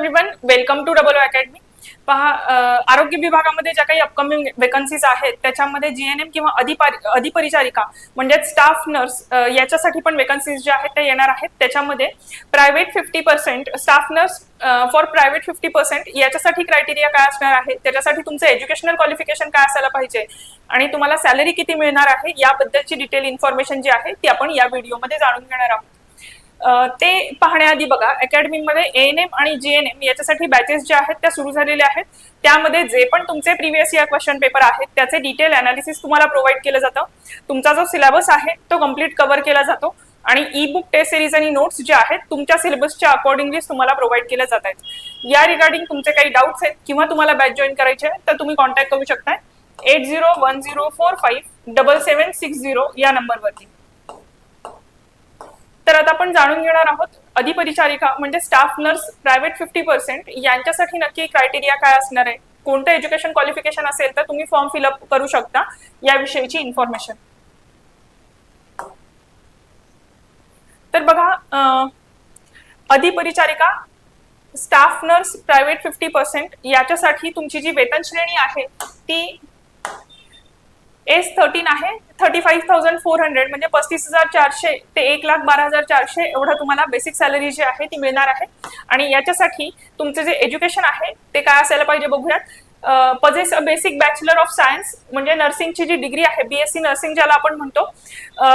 Everyone, welcome to double academy. पहा, आरोग्य विभागामध्ये ज्या काही अपकमिंग वेकन्सीज आहेत त्याच्यामध्ये जीएनएम किंवा अधिपरिचारिका म्हणजे स्टाफ नर्स याच्यासाठी पण वेकन्सीज ज्या आहेत त्या येणार आहेत. त्याच्यामध्ये private 50%, staff nurse for private 50% याच्यासाठी क्रायटेरिया काय असणार आहे, त्याच्यासाठी तुमचं एज्युकेशनल क्वालिफिकेशन काय असायला पाहिजे आणि तुम्हाला सॅलरी किती मिळणार आहे याबद्दलची डिटेल इन्फॉर्मेशन जी आहे ती आपण या व्हिडिओमध्ये जाणून घेणार आहोत. ते पाहण्याआधी बघा, अकॅडमीमध्ये एएनएम आणि जीएनएम याच्यासाठी बॅचेस ज्या आहेत त्या सुरू झालेल्या आहेत. त्यामध्ये जे पण तुमचे प्रिव्हियस इयर क्वेश्चन पेपर आहेत त्याचे डिटेल अनालिसिस तुम्हाला प्रोव्हाइड केलं जातं. तुमचा जो सिलेबस आहे तो कम्प्लीट कव्हर केला जातो आणि ई बुक, टेस्ट सिरीज आणि नोट्स जे आहेत तुमच्या सिलेबसच्या अकॉर्डिंगली तुम्हाला प्रोव्हाइड केले जात आहेत. या रिगार्डिंग तुमचे काही डाऊट्स आहेत किंवा तुम्हाला बॅच जॉईन करायचे आहे तर तुम्ही कॉन्टॅक्ट करू शकता 8010457760 या नंबरवरती. तर आता आपण जाणून घेणार आहोत अधिपरिचारिका म्हणजे स्टाफ नर्स प्रायव्हेट 50% यांच्यासाठी नक्की क्रायटेरिया काय असणार आहे, कोणतं एज्युकेशन क्वालिफिकेशन असेल तर तुम्ही फॉर्म फिलअप करू शकता याविषयीची इन्फॉर्मेशन. तर बघा, अधिपरिचारिका स्टाफ नर्स प्रायव्हेट 50% याच्यासाठी तुमची जी वेतन श्रेणी आहे ती S13 आहे. 35,400 म्हणजे 35,400 ते 1,12,400 एवढा तुम्हाला बेसिक सॅलरी जी आहे ती मिळणार आहे. आणि याच्यासाठी तुमचे जे एज्युकेशन आहे ते काय असायला पाहिजे बघूयात. Possess a basic bachelor of science म्हणजे नर्सिंगची जी डिग्री आहे, बीएससी नर्सिंग ज्याला आपण म्हणतो,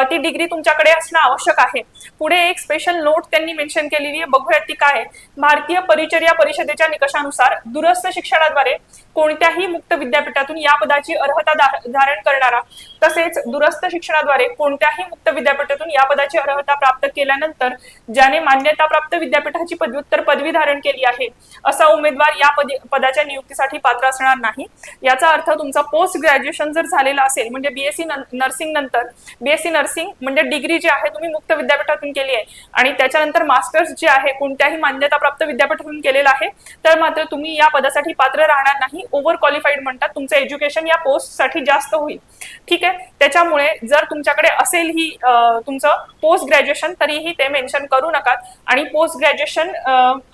ती डिग्री तुमच्याकडे असणं आवश्यक आहे. पुढे एक स्पेशल नोट त्यांनी मेन्शन केलेली आहे, बघूयात ती काय आहे. भारतीय परिचर्या परिषदेच्या निकषानुसार दूरस्थ शिक्षणाद्वारे कोणत्याही मुक्त विद्यापीठातून या पदाची अर्हता धारण करणारा तसेच दूरस्थ शिक्षणाद्वारे कोणत्याही मुक्त विद्यापीठातून या पदाची अर्हता प्राप्त केल्यानंतर ज्याने मान्यताप्राप्त विद्यापीठाची पदव्युत्तर पदवी धारण केली आहे असा उमेदवार या पदाच्या नियुक्तीसाठी पात्र असणार नाही. याचा अर्थ तुमचा पोस्ट ग्रॅज्युएशन जर झालेला असेल म्हणजे बीएससी नर्सिंग नंतर, बीएससी नर्सिंग म्हणजे डिग्री जी आहे तुम्ही मुक्त विद्यापीठातून केली आहे आणि त्याच्यानंतर मास्टर्स जे आहे कोणत्याही मान्यताप्राप्त विद्यापीठातून केलेलं आहे तर मात्र तुम्ही या पदासाठी पात्र राहणार नाही. ओव्हर क्वालिफाईड म्हणतात, तुमचं एज्युकेशन या पोस्ट साठी जास्त होईल. ठीक आहे, त्याच्यामुळे जर तुमच्याकडे असेल ही तुमचं पोस्ट ग्रॅज्युएशन तरीही ते मेन्शन करू नका आणि पोस्ट ग्रॅज्युएशन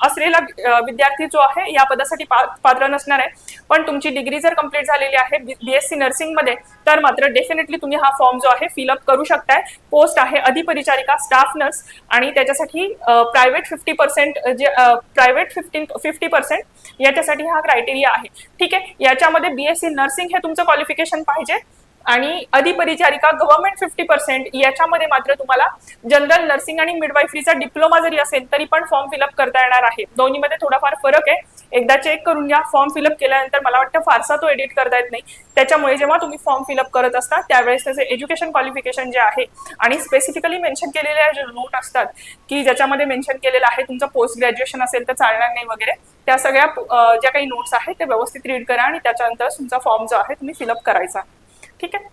असलेला विद्यार्थी जो आहे या पदासाठी पात्र नसणार आहे. पण तुमची डिग्री जर कंप्लीट झालेली आहे बीएससी नर्सिंग मध्ये तर मात्र डेफिनेटली तुम्ही हा फॉर्म जो आहे फिलअप करू शकताय. पोस्ट आहे अधिपरिचारिका स्टाफ नर्स आणि त्याच्यासाठी प्रायव्हेट 50% जे प्रायव्हेट 50% याच्यासाठी हा क्रायटेरिया आहे. ठीक आहे, याच्यामध्ये बीएससी नर्सिंग हे तुमचं क्वालिफिकेशन पाहिजे आणि अधिपरिचारिका गव्हर्नमेंट 50% याच्यामध्ये मात्र तुम्हाला जनरल नर्सिंग आणि मिडवायफरीचा डिप्लोमा जरी असेल तरी पण फॉर्म फिलअप करता येणार आहे. दोन्हीमध्ये थोडाफार फरक आहे, एकदा चेक करून घ्या. फॉर्म फिलअप केल्यानंतर मला वाटतं फारसा तो एडिट करता येत नाही. त्याच्यामुळे जेव्हा तुम्ही फॉर्म फिलअप करत असता त्यावेळेस त्याचे एज्युकेशन क्वालिफिकेशन जे आहे आणि स्पेसिफिकली मेन्शन केलेले जे नोट असतात की ज्याच्यामध्ये मेन्शन केलेलं आहे तुमचं पोस्ट ग्रॅज्युएशन असेल तर चालणार नाही वगैरे, त्या सगळ्या ज्या काही नोट्स आहेत त्या व्यवस्थित रीड करा आणि त्याच्यानंतर तुमचा फॉर्म जो आहे तुम्ही फिलअप करायचा. ठीक आहे,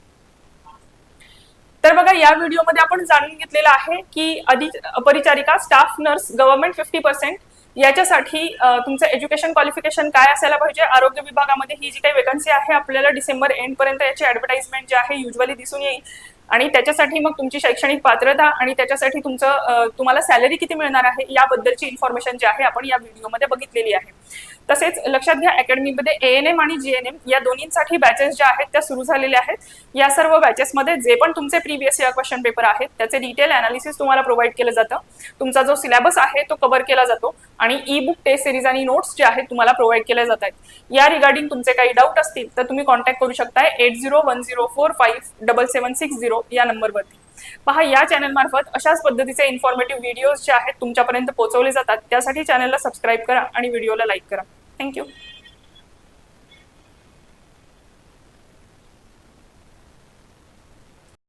तर बघा, या व्हिडिओमध्ये आपण जाणून घेतलेलं आहे की अधिपरिचारिका स्टाफ नर्स गव्हर्नमेंट 50% याच्यासाठी तुमचं एज्युकेशन क्वालिफिकेशन काय असायला पाहिजे. आरोग्य विभागामध्ये ही जी काही वेकन्सी आहे आपल्याला डिसेंबर एंड पर्यंत याची ऍडव्हर्टाइजमेंट जी आहे युजली दिसून येईल आणि त्याच्यासाठी मग तुमची शैक्षणिक पात्रता आणि त्याच्यासाठी तुम्हाला सॅलरी किती मिळणार आहे याबद्दलची इन्फॉर्मेशन जी आहे आपण या व्हिडिओमध्ये बघितलेली आहे. तसेच लक्षात घ्या, अकॅडमीमध्ये एएनएम आणि जीएनएम या दोन्हींसाठी बॅचेस ज्या आहेत त्या सुरू झालेल्या आहेत. या सर्व बॅचेसमध्ये जे पण तुमचे प्रिव्हियस इयर क्वेश्चन पेपर आहेत त्याचे डिटेल अनालिसिस तुम्हाला प्रोव्हाइड केलं जातं. तुमचा जो सिलेबस आहे तो कव्हर केला जातो आणि ई बुक, टेस्ट सिरीज आणि नोट्स जे आहेत तुम्हाला प्रोव्हाइड केले जात आहेत. या रिगार्डिंग तुमचे काही डाऊट असतील तर तुम्ही कॉन्टॅक्ट करू शकताय 8010457760 या नंबरवरती. पहा, या चॅनल मार्फत अशाच पद्धतीचे इन्फॉर्मेटिव्ह व्हिडिओज जे आहेत तुमच्यापर्यंत पोहोचवले जातात. त्यासाठी चॅनलला सबस्क्राईब करा आणि व्हिडिओला लाईक करा. थँक्यू.